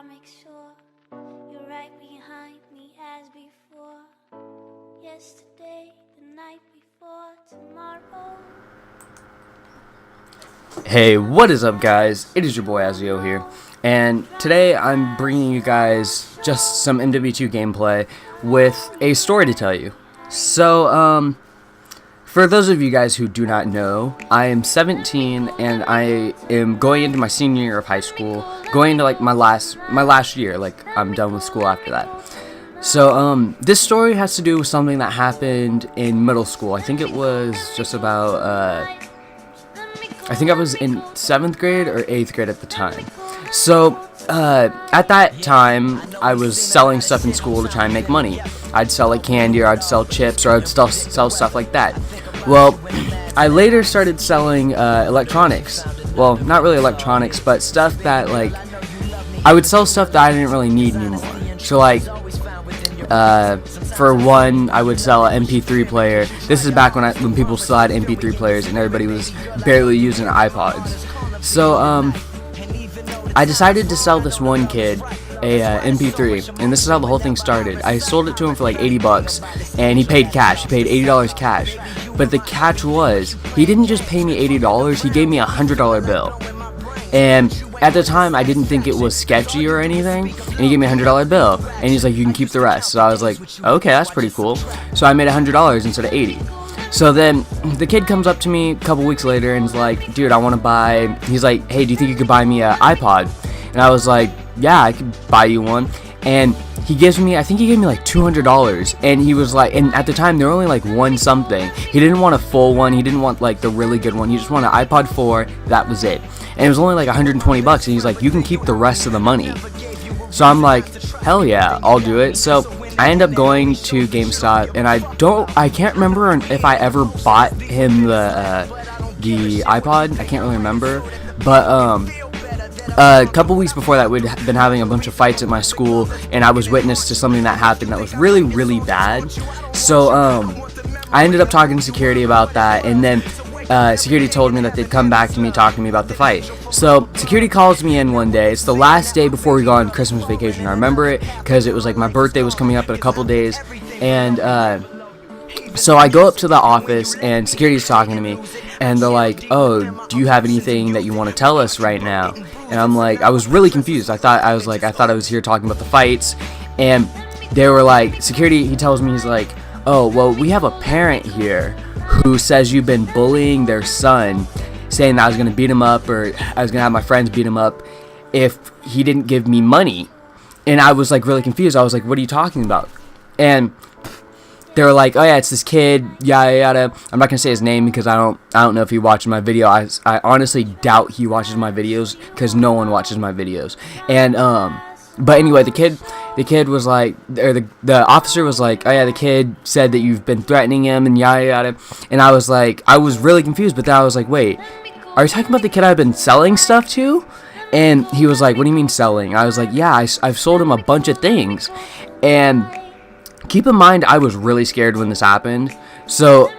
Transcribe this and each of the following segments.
I make sure you're right behind me as before. Yesterday, the night before, tomorrow. Hey, what is up, guys? It is your boy Azio here, and today I'm bringing you guys just some MW2 gameplay with a story to tell you. So, for those of you guys who do not know, I am 17 and I am going into my senior year of high school, going into like my last year, like I'm done with school after that. So, this story has to do with something that happened in middle school. I think it was just about, I think I was in 7th grade or 8th grade at the time. So, at that time, I was selling stuff in school to try and make money. I'd sell like candy, or I'd sell chips, or I'd sell stuff like that. Well, I later started selling electronics. Well, not really electronics, but stuff that like, I would sell stuff that I didn't really need anymore. So like, for one, I would sell an MP3 player. This is back when people still had MP3 players and everybody was barely using iPods. So, I decided to sell this one kid a MP3, and this is how the whole thing started. I sold it to him for like 80 bucks, and he paid cash. He paid $80 cash. But the catch was, he didn't just pay me $80, he gave me a $100 bill. And at the time, I didn't think it was sketchy or anything, and he gave me a $100 bill, and he's like, you can keep the rest. So I was like, okay, that's pretty cool. So I made $100 instead of 80. So then the kid comes up to me a couple weeks later and is like, dude, I want to buy, he's like, hey, do you think you could buy me an iPod? And I was like, yeah, I could buy you one. And he gives me, I think he gave me like $200, and he was like, and at the time, they were only like one something. He didn't want a full one, he didn't want like the really good one, he just wanted an iPod 4, that was it. And it was only like 120 bucks, and he's like, you can keep the rest of the money. So I'm like, hell yeah, I'll do it. So I end up going to GameStop, and I can't remember if I ever bought him the iPod. I can't really remember, but a couple weeks before that, we'd been having a bunch of fights at my school, and I was witness to something that happened that was really, really bad. So I ended up talking to security about that, and then security told me that they'd come back to me, talking to me about the fight. So security calls me in one day. It's the last day before we go on Christmas vacation. I remember it because it was like my birthday was coming up in a couple days, and so I go up to the office, and security's talking to me, and they're like, oh, do you have anything that you want to tell us right now? And I'm like, I was really confused. I thought I was here talking about the fights, and they were like, security, he tells me, he's like, oh, well, we have a parent here who says you've been bullying their son, saying that I was going to beat him up, or I was going to have my friends beat him up if he didn't give me money. And I was like really confused. I was like, what are you talking about? And they were like, oh yeah, it's this kid, yada yada. I'm not gonna say his name because I don't know if he watches my video. I honestly doubt he watches my videos, because no one watches my videos. And but anyway, the kid was like, or the officer was like, oh yeah, the kid said that you've been threatening him and yada yada. And I was like, I was really confused, but then I was like, wait, are you talking about the kid I've been selling stuff to? And he was like, what do you mean selling? I was like, yeah, I've sold him a bunch of things. And keep in mind, I was really scared when this happened. So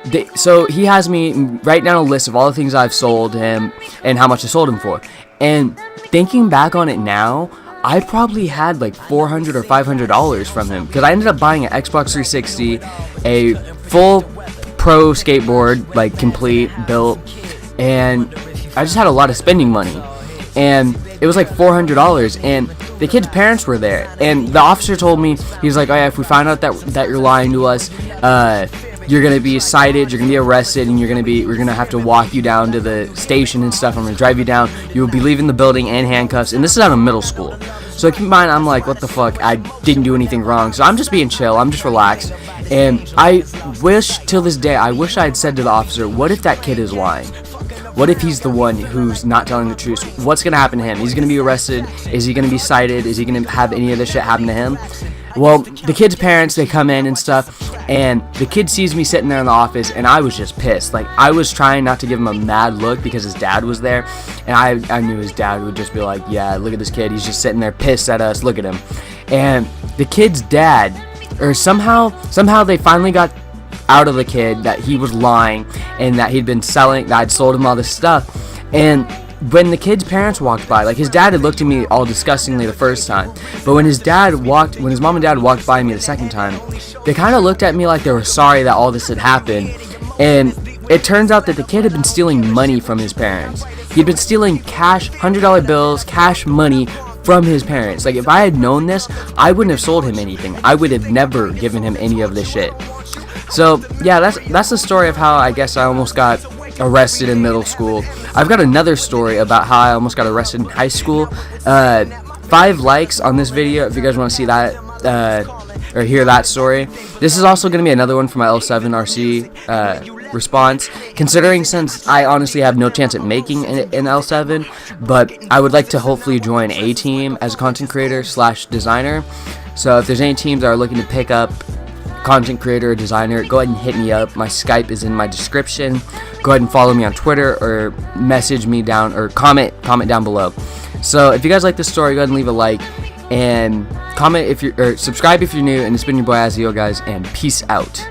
he has me write down a list of all the things I've sold him and how much I sold him for. And thinking back on it now, I probably had like $400 or $500 from him, because I ended up buying an Xbox 360, a full pro skateboard, like complete, built, and I just had a lot of spending money. And it was like $400, and the kid's parents were there, and the officer told me, he's like, oh yeah, if we find out that you're lying to us, you're gonna be cited, you're gonna be arrested, and we're gonna have to walk you down to the station and stuff. I'm gonna drive you down, you will be leaving the building in handcuffs. And this is out of middle school, so keep in mind, I'm like, what the fuck, I didn't do anything wrong, so I'm just being chill, I'm just relaxed. And I wish, till this day, I wish I had said to the officer, what if that kid is lying? What if he's the one who's not telling the truth? What's going to happen to him? He's going to be arrested? Is he going to be cited? Is he going to have any of this shit happen to him? Well, the kid's parents, they come in and stuff, and the kid sees me sitting there in the office, and I was just pissed. Like, I was trying not to give him a mad look because his dad was there, and I knew his dad would just be like, yeah, look at this kid. He's just sitting there pissed at us. Look at him. And the kid's dad, or somehow they finally got out of the kid that he was lying and that he'd been selling, that I'd sold him all this stuff. And when the kid's parents walked by, like his dad had looked at me all disgustingly the first time, but when his mom and dad walked by me the second time, they kind of looked at me like they were sorry that all this had happened. And it turns out that the kid had been stealing money from his parents. He'd been stealing cash, $100 bills, cash money from his parents. Like, if I had known this, I wouldn't have sold him anything. I would have never given him any of this shit. So yeah, that's the story of how I guess I almost got arrested in middle school. I've got another story about how I almost got arrested in high school. 5 likes on this video if you guys want to see that or hear that story. This is also going to be another one for my L7RC response, considering since I honestly have no chance at making an L7, but I would like to hopefully join a team as a content creator / designer. So if there's any teams that are looking to pick up content creator or designer, go ahead and hit me up. My Skype is in my description. Go ahead and follow me on Twitter or message me down or comment down below. So if you guys like this story, go ahead and leave a like and comment if you're, or subscribe if you're new. And it's been your boy Azio, guys, and peace out.